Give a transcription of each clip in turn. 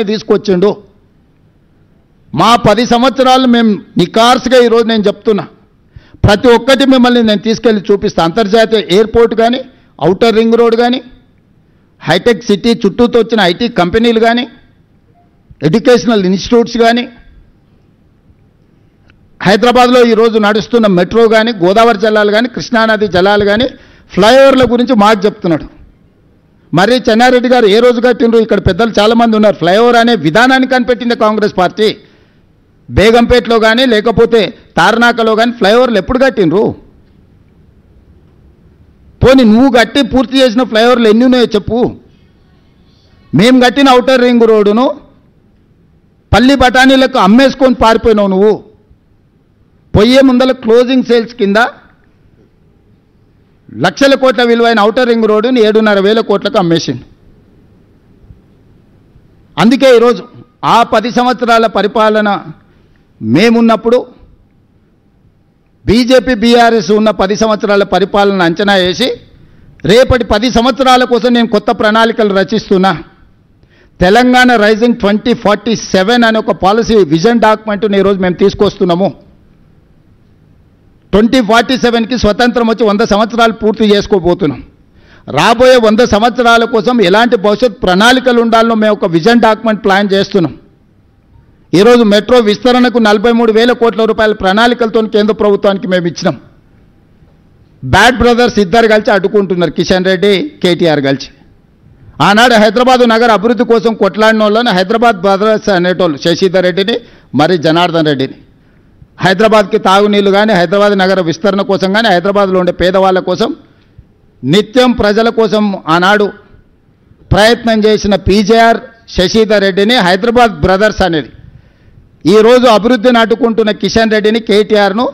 తీసుకొచ్చిండు. మా 10 సంవత్సరాలు మేము నికార్స్గా ఈరోజు నేను చెప్తున్నా, ప్రతి ఒక్కటి మిమ్మల్ని నేను తీసుకెళ్ళి చూపిస్తా. అంతర్జాతీయ ఎయిర్పోర్ట్ కానీ, ఔటర్ రింగ్ రోడ్ కానీ, హైటెక్ సిటీ చుట్టూతో వచ్చిన ఐటీ కంపెనీలు కానీ, ఎడ్యుకేషనల్ ఇన్స్టిట్యూట్స్ కానీ, హైదరాబాద్లో ఈరోజు నడుస్తున్న మెట్రో కానీ, గోదావరి జలాలు కానీ, కృష్ణానది జలాలు కానీ, ఫ్లైఓవర్ల గురించి మాకు చెప్తున్నాడు. మరి చెన్నారెడ్డి గారు ఏ రోజు కట్టిండ్రు? ఇక్కడ పెద్దలు చాలామంది ఉన్నారు. ఫ్లైఓవర్ అనే విధానాన్ని కనిపెట్టింది కాంగ్రెస్ పార్టీ. బేగంపేటలో కానీ లేకపోతే తార్నాకలో కానీ ఫ్లైఓవర్లు ఎప్పుడు కట్టిండ్రు? పోనీ నువ్వు కట్టి పూర్తి చేసిన ఫ్లైఓవర్లు ఎన్ని ఉన్నాయో చెప్పు. మేము కట్టిన ఔటర్ రింగ్ రోడ్డును పల్లి బఠానీలకు అమ్మేసుకొని పారిపోయినావు నువ్వు. పొయ్యే ముందల క్లోజింగ్ సేల్స్ కింద లక్షల కోట్ల విలువైన ఔటర్ రింగ్ రోడ్డుని 7,500 కోట్లకు అమ్మేసింది. అందుకే ఈరోజు ఆ 10 సంవత్సరాల పరిపాలన మేమున్నప్పుడు బీజేపీ బీఆర్ఎస్ ఉన్న 10 సంవత్సరాల పరిపాలన అంచనా వేసి రేపటి 10 సంవత్సరాల కోసం నేను కొత్త ప్రణాళికలు రచిస్తున్నా. తెలంగాణ రైజింగ్ 2047 అనే ఒక పాలసీ విజన్ డాక్యుమెంట్ని ఈరోజు మేము తీసుకొస్తున్నాము. 2047కి స్వతంత్రం వచ్చి 100 సంవత్సరాలు పూర్తి చేసుకోబోతున్నాం. రాబోయే 100 సంవత్సరాల కోసం ఎలాంటి భవిష్యత్ ప్రణాళికలు ఉండాలో మేము ఒక విజన్ డాక్యుమెంట్ ప్లాన్ చేస్తున్నాం. ఈరోజు మెట్రో విస్తరణకు 43,000 కోట్ల రూపాయల ప్రణాళికలతో కేంద్ర ప్రభుత్వానికి మేము ఇచ్చినాం. బ్యాడ్ బ్రదర్స్ ఇద్దరు కలిసి అడ్డుకుంటున్నారు, కిషన్ రెడ్డి కేటీఆర్ కలిసి. ఆనాడు హైదరాబాదు నగర అభివృద్ధి కోసం కొట్లాడిన వాళ్ళని హైదరాబాద్ బ్రదర్స్ అనేటోళ్ళు, శశిధర్ రెడ్డిని మరి జనార్దన్ రెడ్డిని. హైదరాబాద్కి తాగునీళ్ళు కానీ, హైదరాబాద్ నగర విస్తరణ కోసం కానీ, హైదరాబాద్లో ఉండే పేదవాళ్ళ కోసం, నిత్యం ప్రజల కోసం ఆనాడు ప్రయత్నం చేసిన పీజేఆర్ శశిధర్ రెడ్డిని హైదరాబాద్ బ్రదర్స్ అనేది. ఈరోజు అభివృద్ధిని అడ్డుకుంటున్న కిషన్ రెడ్డిని కేటీఆర్ను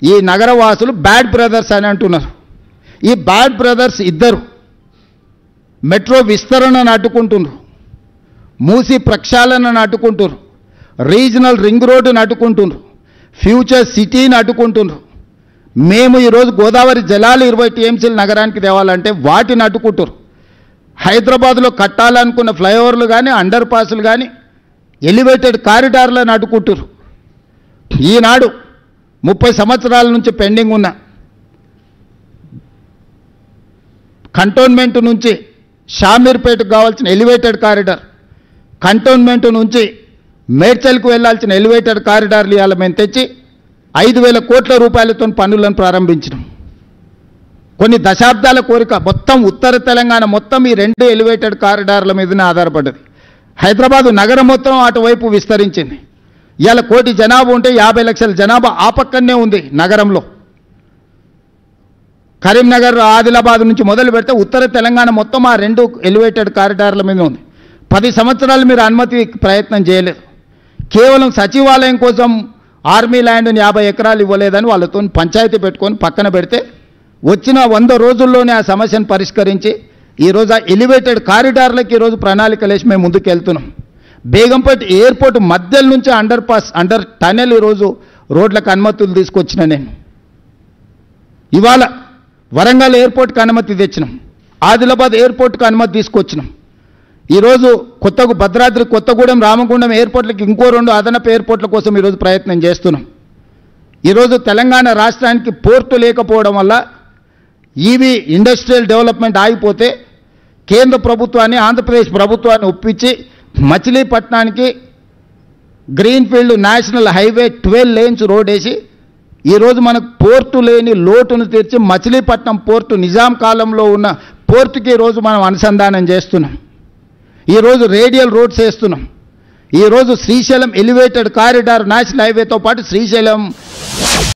ఈ నగరవాసులు బ్యాడ్ బ్రదర్స్ అని అంటున్నారు. ఈ బ్యాడ్ బ్రదర్స్ ఇద్దరు మెట్రో విస్తరణను అడ్డుకుంటున్నారు, మూసి ప్రక్షాళనను అడ్డుకుంటున్నారు, రీజనల్ రింగ్ రోడ్డును అడ్డుకుంటున్నారు, ఫ్యూచర్ సిటీని అడ్డుకుంటున్నారు. మేము ఈరోజు గోదావరి జలాలు 20 టీఎంసీలు నగరానికి తేవాలంటే వాటిని అడ్డుకుంటారు. హైదరాబాద్లో కట్టాలనుకున్న ఫ్లైఓవర్లు కానీ, అండర్ పాస్లు కానీ, ఎలివేటెడ్ కారిడార్లను అడ్డుకుంటారు. ఈనాడు 30 సంవత్సరాల నుంచి పెండింగ్ ఉన్న కంటోన్మెంట్ నుంచి షామీర్పేటకు కావాల్సిన ఎలివేటెడ్ కారిడార్, కంటోన్మెంట్ నుంచి మేడ్చల్కు వెళ్లాల్సిన ఎలివేటెడ్ కారిడార్లు ఇవాళ మేము తెచ్చి 5,000 కోట్ల రూపాయలతో పనులను ప్రారంభించినాం. కొన్ని దశాబ్దాల కోరిక, మొత్తం ఉత్తర తెలంగాణ మొత్తం ఈ 2 ఎలివేటెడ్ కారిడార్ల మీదనే ఆధారపడ్డది. హైదరాబాదు నగరం మొత్తం అటువైపు విస్తరించింది. ఇవాళ 1 కోటి జనాభా ఉంటే 50 లక్షల జనాభా ఆ పక్కనే ఉంది నగరంలో. కరీంనగర్, ఆదిలాబాద్ నుంచి మొదలు పెడితే ఉత్తర తెలంగాణ మొత్తం ఆ 2 ఎలివేటెడ్ కారిడార్ల మీద ఉంది. 10 సంవత్సరాలు మీరు అనుమతి ప్రయత్నం చేయలేదు. కేవలం సచివాలయం కోసం ఆర్మీ ల్యాండ్ని 50 ఎకరాలు ఇవ్వలేదని వాళ్ళతో పంచాయతీ పెట్టుకొని పక్కన పెడితే వచ్చిన 100 రోజుల్లోనే ఆ సమస్యను పరిష్కరించి ఈరోజు ఆ ఎలివేటెడ్ కారిడార్లకు ఈరోజు ప్రణాళికలు వేసి మేము ముందుకు వెళ్తున్నాం. బేగంపేట ఎయిర్పోర్ట్ మధ్యల నుంచి అండర్ పాస్, అండర్ టనెల్ ఈరోజు రోడ్లకు అనుమతులు తీసుకొచ్చిన నేను. ఇవాళ వరంగల్ ఎయిర్పోర్ట్కి అనుమతి తెచ్చినాం, ఆదిలాబాద్ ఎయిర్పోర్ట్కి అనుమతి తీసుకొచ్చినాం. ఈరోజు భద్రాద్రి, కొత్తగూడెం, రామగుండం ఎయిర్పోర్ట్లకి ఇంకో 2 అదనపు ఎయిర్పోర్ట్ల కోసం ఈరోజు ప్రయత్నం చేస్తున్నాం. ఈరోజు తెలంగాణ రాష్ట్రానికి పోర్టు లేకపోవడం వల్ల ఈవీ ఇండస్ట్రియల్ డెవలప్మెంట్ ఆగిపోతే కేంద్ర ప్రభుత్వాన్ని, ఆంధ్రప్రదేశ్ ప్రభుత్వాన్ని ఒప్పించి మచిలీపట్నానికి greenfield national highway 12 lanes road వేసి ఈరోజు మనకు పోర్టు లేని లోటును తీర్చి మచిలీపట్నం పోర్టు నిజాం కాలంలో ఉన్న పోర్టుకి ఈరోజు మనం అనుసంధానం చేస్తున్నాం. ఈరోజు రేడియల్ రోడ్స్ వేస్తున్నాం. ఈరోజు శ్రీశైలం ఎలివేటెడ్ కారిడార్ నేషనల్ హైవేతో పాటు శ్రీశైలం